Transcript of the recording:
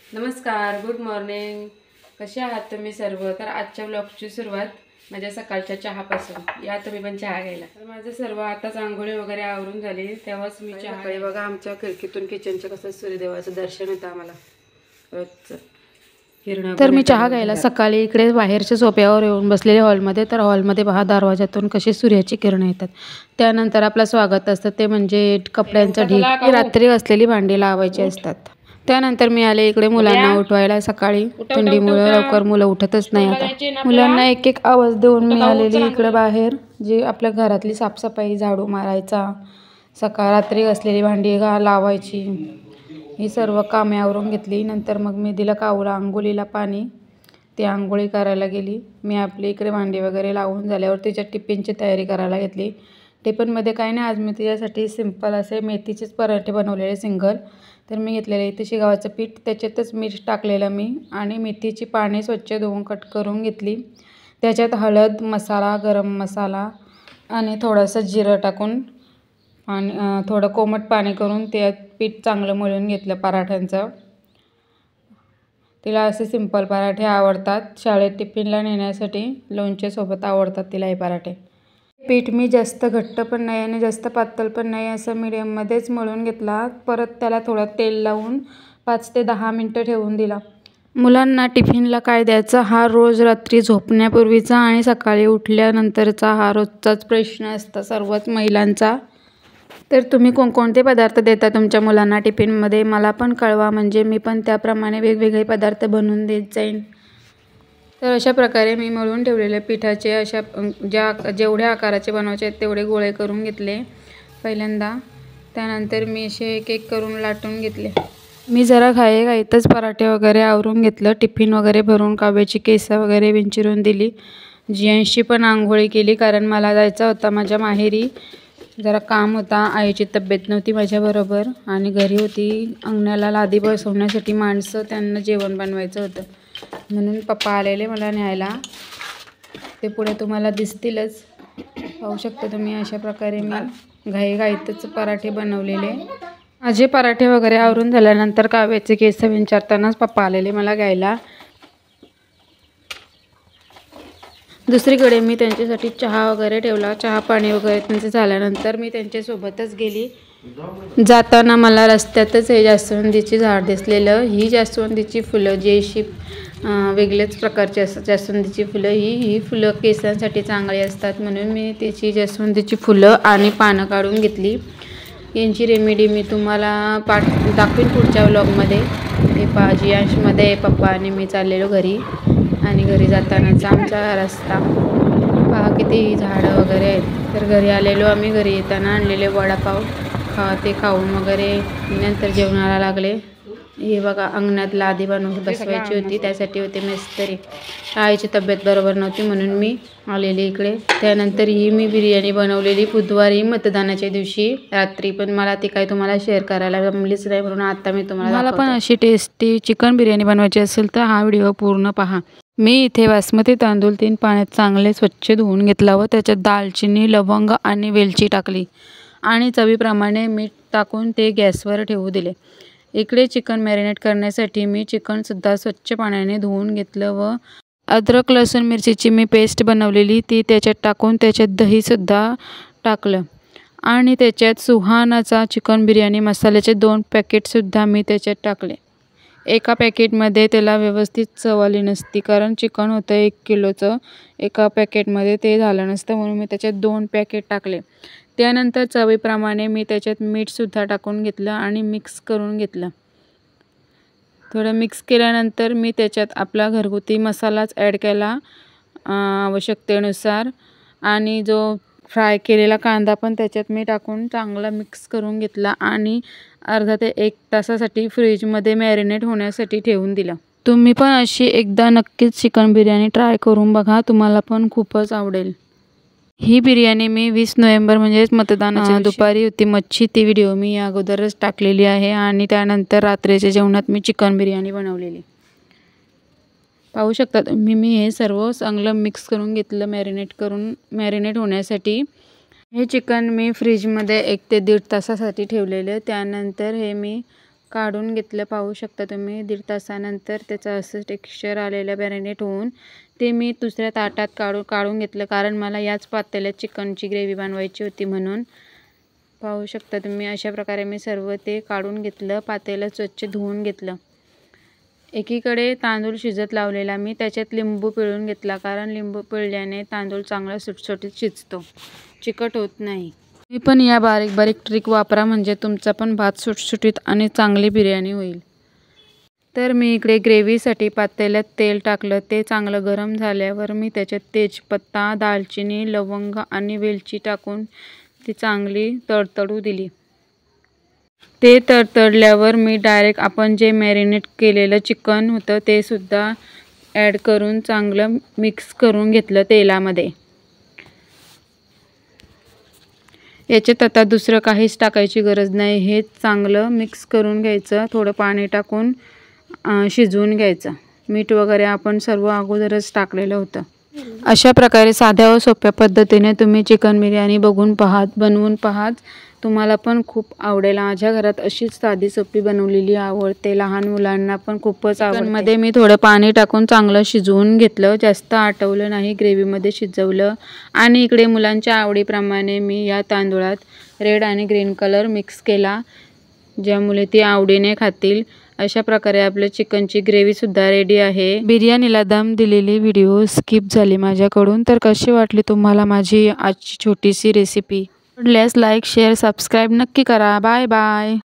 नमस्कार, good morning. कसे आहात तुम्ही सर्व? तर आजच्या ब्लॉगची सुरुवात माझ्या सकाळच्या चहापासून. या तुम्ही पण चहा घ्यायला. तर माझं सर्व आताच आंघोळी वगैरे आवरून झाली, तेव्हाच मी चहा. बघा आमच्या खिडकीतून किचनचं कसं सूर्यदेवाचं दर्शन येतं आम्हाला रोजचं. तर मी चहा घ्यायला सकाळी इकडे बाहेरच्या सोप्यावर येऊन बसलेले हॉलमध्ये. तर हॉलमध्ये पहा दरवाजातून कशी सूर्याची किरणं येतात. त्यानंतर आपलं स्वागत असतं ते म्हणजे कपड्यांचा ढीग. रात्री असलेली भांडी लावायची असतात. त्यानंतर मी आले इकडे मुलांना उठवायला. सकाळी थंडीमुळे लवकर मुलं उठतच नाही. आता मुलांना एक एक आवाज देऊन मी आलेली इकडे बाहेर. जी आपल्या घरातली साफसफाई, झाडू मारायचा, रात्री असलेली भांडी लावायची, ही सर्व कामे आवरून घेतली. नंतर मग मी दिलं काऊला अंघोळीला पाणी. ती आंघोळी करायला गेली. मी आपली इकडे भांडी वगैरे लावून झाल्यावर तिच्या टिफिनची तयारी करायला घेतली. टिफिनमध्ये काही नाही, आज मी तिच्यासाठी सिंपल असे मेथीचेच पराठे बनवलेले सिंगल. तर मी घेतलेले इथे गव्हाचं पीठ, त्याच्यातच मीठ टाकलेलं मी आणि मेथीची पाने स्वच्छ धुवून कट करून घेतली. त्याच्यात हळद, मसाला, गरम मसाला आणि थोडंसं जिरं टाकून आणि थोडं कोमट पाणी करून त्यात पीठ चांगलं मळून घेतलं पराठ्यांचं. तिला असे सिंपल पराठे आवडतात. शाळेत टिफिनला नेण्यासाठी लोणच्यासोबत आवडतात तिला हे पराठे. पीठ मी जास्त घट्ट पण नाही आणि जास्त पातळ पण नाही, असं मीडियममध्येच मळून घेतला. परत त्याला थोडं तेल लावून 5 ते 10 मिनटं ठेवून दिला. मुलांना टिफिनला काय द्यायचं हा रोज रात्री झोपण्यापूर्वीचा आणि सकाळी उठल्यानंतरचा हा रोजचाच प्रश्न असतो सर्वच महिलांचा. तर तुम्ही कोणकोणते पदार्थ देता तुमच्या मुलांना टिफिनमध्ये मला पण कळवा, म्हणजे मी पण त्याप्रमाणे वेगवेगळे पदार्थ बनवून देत जाईन. तर अशा प्रकारे मी मळून ठेवलेले पिठाचे जेवढ्या आकाराचे बनवायचे आहेत तेवढे गोळे करून घेतले पहिल्यांदा. त्यानंतर मी असे एक एक करून लाटून घेतले. मी जरा घाईतच पराठे वगैरे आवरून घेतलं. टिफिन वगैरे भरून काव्याची केसं वगैरे विंचरून दिली. जियांशी पण आंघोळी केली, कारण मला जायचं होता माझ्या माहेरी. जरा काम होता, आईची तब्येत नव्हती माझ्याबरोबर आणि घरी होती अंगणाला लादी बसवण्यासाठी माणसं, त्यांना जेवण बनवायचं होतं म्हणून पप्पा आलेले मला न्यायला. ते पुढे तुम्हाला दिसतीलच, पाहू शकता तुम्ही. अशा प्रकारे मी घाईतच पराठे बनवलेले. माझे पराठे वगैरे आवरून झाल्यानंतर काव्याचे केस विंचारतानाच पप्पा आलेले मला घ्यायला. दुसरीकडे मी त्यांच्यासाठी चहा वगैरे ठेवला. चहा पाणी वगैरे त्यांचं झाल्यानंतर मी त्यांच्यासोबतच गेली. जाताना मला रस्त्यातच हे जास्वंदीची झाड दिसलेलं. ही जास्वंदीची फुलं जी अशी वेगळ्याच प्रकारची असतात जास्वंदीची फुलं. ही फुलं केसांसाठी चांगली असतात म्हणून मी त्याची जास्वंदीची फुलं आणि पानं काढून घेतली. यांची रेमेडी मी तुम्हाला दाखवीन पुढच्या व्लॉगमध्ये. हे जियांशमध्ये पप्पा आणि मी चाललेलो घरी आणि घरी जातानाचा आमचा रस्ता पहा किती झाडं वगैरे आहेत. तर घरी आलेलो आम्ही. घरी येताना आणलेले वडापाव ते खाऊन वगैरे नंतर जेवणाला लागले. हे बघा अंगणात लादी बनवून बसवायची होती, त्यासाठी होते मिस्त्री. आईची तब्येत बरोबर नव्हती म्हणून मी आलेली इकडे. त्यानंतर ही मी बिर्याणी बनवलेली बुधवारी मतदानाच्या दिवशी रात्री, पण मला ती काही तुम्हाला शेअर करायला जमलीच नाही म्हणून आता मी तुम्हाला. मला पण अशी टेस्टी चिकन बिर्याणी बनवायची असेल तर हा व्हिडिओ पूर्ण पहा. मी इथे बासमती तांदूळ 3 पाण्यात चांगले स्वच्छ धुवून घेतला व त्याच्यात दालचिनी, लवंग आणि वेलची टाकली आणि चवीप्रमाणे मीठ टाकून ते गॅसवर ठेवू दिले. इकडे चिकन मॅरिनेट करण्यासाठी मी चिकनसुद्धा स्वच्छ पाण्याने धुवून घेतलं व अद्रक लसूण मिरचीची मी पेस्ट बनवलेली ती त्याच्यात टाकून त्याच्यात दहीसुद्धा टाकलं आणि त्याच्यात सुहानाचा चिकन बिर्याणी मसाल्याचे 2 पॅकेटसुद्धा मी त्याच्यात टाकले. एका पॅकेटमध्ये त्याला व्यवस्थित चव आली नसती, कारण चिकन होतं 1 किलोचं. एका पॅकेटमध्ये ते झालं नसतं म्हणून मी त्याच्यात 2 पॅकेट टाकले. त्यानंतर चवीप्रमाणे मी त्याच्यात मीठसुद्धा टाकून घेतलं आणि मिक्स करून घेतलं. थोडं मिक्स केल्यानंतर मी त्याच्यात आपला घरगुती मसालाच ॲड केला आवश्यकतेनुसार आणि जो फ्राय केलेला कांदा पण त्याच्यात मी टाकून चांगला मिक्स करून घेतला आणि अर्धा ते 1 तासासाठी फ्रीजमध्ये मॅरिनेट होण्यासाठी ठेवून दिलं. तुम्ही पण अशी एकदा नक्कीच चिकन बिर्याणी ट्राय करून बघा, तुम्हाला पण खूपच आवडेल. ही बिर्याणी मी 20 नोव्हेंबर म्हणजेच मतदानाच्या दुपारी होती मच्छी. ती व्हिडिओ मी अगोदरच टाकलेली आहे आणि त्यानंतर रात्रीच्या जेवणात मी चिकन बिर्याणी बनवलेली. पाहू शकता तुम्ही. मी हे सर्व चांगलं मिक्स करून घेतलं मॅरिनेट होण्यासाठी. हे चिकन मी फ्रीजमध्ये 1 ते 1.5 तासासाठी ठेवलेलं. त्यानंतर हे मी काढून घेतलं. पाहू शकता तुम्ही 1.5 तासानंतर त्याचं असं टेक्स्चर आलेलं मॅरिनेट होऊन. ते मी दुसऱ्या ताटात काढून घेतलं, कारण मला याच पातेल्यात चिकनची ग्रेव्ही बनवायची होती म्हणून. पाहू शकता तुम्ही अशा प्रकारे मी सर्व ते काढून घेतलं. पातेलं स्वच्छ धुवून घेतलं. एकीकडे तांदूळ शिजत लावलेला मी, त्याच्यात लिंबू पिळून घेतला, कारण लिंबू पिळल्याने तांदूळ चांगला सुटसुटीत शिजतो, चिकट होत नाही. मी पण या बारीक बारीक ट्रिक वापरा, म्हणजे तुमचा पण भात सुटसुटीत आणि चांगली बिर्याणी होईल. तर मी इकडे ग्रेव्हीसाठी पातेल्यात तेल टाकलं. ते चांगलं गरम झाल्यावर मी त्याच्यात तेजपत्ता, दालचिनी, लवंग आणि वेलची टाकून ती चांगली तडतडू दिली. ते तडतडल्यावर मी डायरेक्ट आपण जे मॅरिनेट केलेलं चिकन होतं ते सुद्धा ॲड करून चांगलं मिक्स करून घेतलं तेलामध्ये. याच्यात आता दुसरं काहीच टाकायची गरज नाही. हे चांगलं मिक्स करून घ्यायचं. थोडं पाणी टाकून शिजवून घ्यायचं. मीठ वगैरे आपण सर्व अगोदरच टाकलेलं होतं. अशा प्रकारे साध्या व सोप्या पद्धतीने तुम्ही चिकन बिर्याणी बनवून पाहात. तुम्हाला पण खूप आवडेल. माझ्या घरात अशीच साधी सोपी बनवलेली आवडते. लहान मुलांना पण खूपच आवडते. मध्ये मी थोडं पाणी टाकून चांगलं शिजवून घेतलं. जास्त आटवलं नाही, ग्रेव्हीमध्ये शिजवलं. आणि इकडे मुलांच्या आवडीप्रमाणे मी या तांदूळात रेड आणि ग्रीन कलर मिक्स केला, ज्यामुळे ती आवडीने खातील. अशा प्रकारे आपल्या चिकनची ग्रेव्हीसुद्धा रेडी आहे. बिर्याणीला दम दिलेली व्हिडिओ स्किप झाली माझ्याकडून. तर कशी वाटली तुम्हाला माझी आजची छोटीशी रेसिपी? आवडल्यास लाईक, शेअर, सबस्क्राईब नक्की करा. Bye bye.